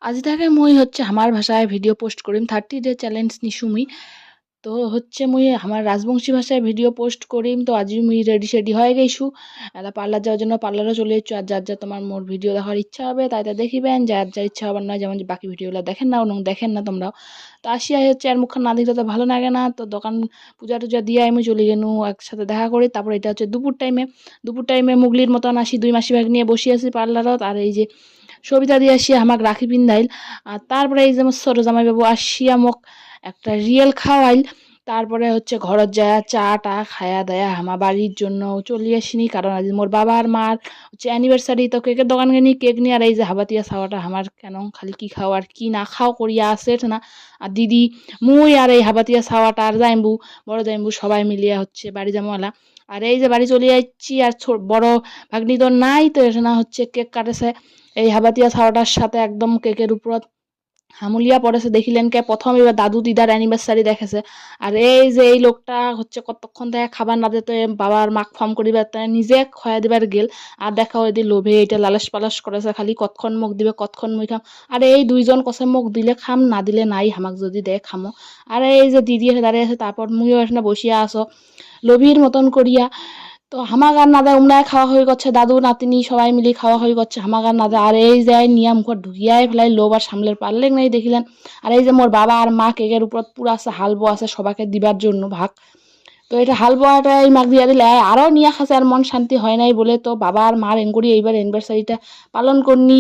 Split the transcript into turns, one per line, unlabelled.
আজি থাকে মই হচ্ছে আমার ভাষায় ভিডিও পোস্ট করিম 30 ডে চ্যালেঞ্জ নিছু মুই। তো হচ্ছে মুই আমার রাজবংশী ভাষায় ভিডিও পোস্ট করিম। তো আজি মুই রেডি সেডি হয়ে গেছু, এলা পার্লার যাওয়ার জন্য পার্লারও চলে এসেছু। আর যার যার তোমার মোর ভিডিও দেখার ইচ্ছা হবে তাই তা দেখিবেন, যার যার ইচ্ছা হবার নয়, যেমন যে বাকি ভিডিওগুলো দেখেন না এবং দেখেন না তোমরাও। তো আসিয়া হচ্ছে আর মুখখান না দেখলে তো ভালো লাগে না। তো দোকান পূজা টুজা দিয়ে আমি চলে গেনু, একসাথে দেখা করি। তারপর এটা হচ্ছে দুপুর টাইমে মুগলির মতন আসি, দুই মাসি ভাগ নিয়ে বসে আছি পার্লারত। আর এই যে সবিতা দিয়ে আসিয়া আমাক রাখি পিন্ধাইল। আর তারপরে এই যে মোর ছোট জামাইবাবু আসিয়া মোক একটা রিয়েল খাওয়াইল। তারপরে হচ্ছে ঘরত যায় চা টা খায়া দায়া হামা বাড়ির জন্য চলি আসিনি, কারণ আজ মোর বাবা আর মার হচ্ছে অ্যানিভার্সারি। তো কেকের দোকান গেনি, কেক নিয়ে। আর এই যে হাবাতিয়া খাওয়াটা আমার কেন খালি কি খাও আর কি না খাও করিয়া আছে না। আর দিদি মুই আর এই হাবাতিয়া খাওয়াটা আর যাইমবু বড় যাইমবু সবাই মিলিয়া হচ্ছে বাড়ি যামওয়ালা। আর এই যে বাড়ি চলে যাচ্ছি, আর বড় ভাগ্নি তো নাই, তো এটা না হচ্ছে কেক কাটেছে এই হাবাতিয়া ছাওয়াটার সাথে একদম কেকের উপর হামুলিয়া পড়েছে। দেখিলেন কে প্রথম এবার দাদু দিদার অ্যানিভার্সারি দেখেছে। আর এই যে এই লোকটা হচ্ছে কতক্ষণ থেকে খাবার না দিতে বাবার মাক ফর্ম করিবার তাই নিজে খয়া দিবার গেল। আর দেখা ওই দিয়ে লোভে এটা লালাস পালাস করেছে, খালি কতক্ষণ মুখ দিবে কতক্ষণ মুই খাম। আর এই দুইজন কষে মুখ দিলে খাম, না দিলে নাই, হামাক যদি দেয় খামো। আর এই যে দিদি এসে দাঁড়িয়ে আছে, তারপর মুইও এখানে বসিয়া আসো লোভীর মতন করিয়া। তো হামাক আর না দেয় উমরায় খাওয়া হয়ে গেছে, দাদু নাতিনি সবাই মিলে খাওয়া হয়ে গেছে, হামাক আর না দেয়। আর এই যে নিয়া মুখত ঢুকিয়াই ফেলাই, লোভ আর সামলের পারলেন নাই দেখিলেন। আর এই যে মোর বাবা আর মা কেকের উপর পুরো আছে হালবো আছে সবাইকে দিবার জন্য ভাগ। তো এটা হালবোয়াটা এই মাক দিয়া দিলে আরও নিয়া খাসে, আর মন শান্তি হয় নাই বলে তো বাবা আর মার এঙ্গুড়ি এইবার অ্যানিভার্সারিটা পালন করনি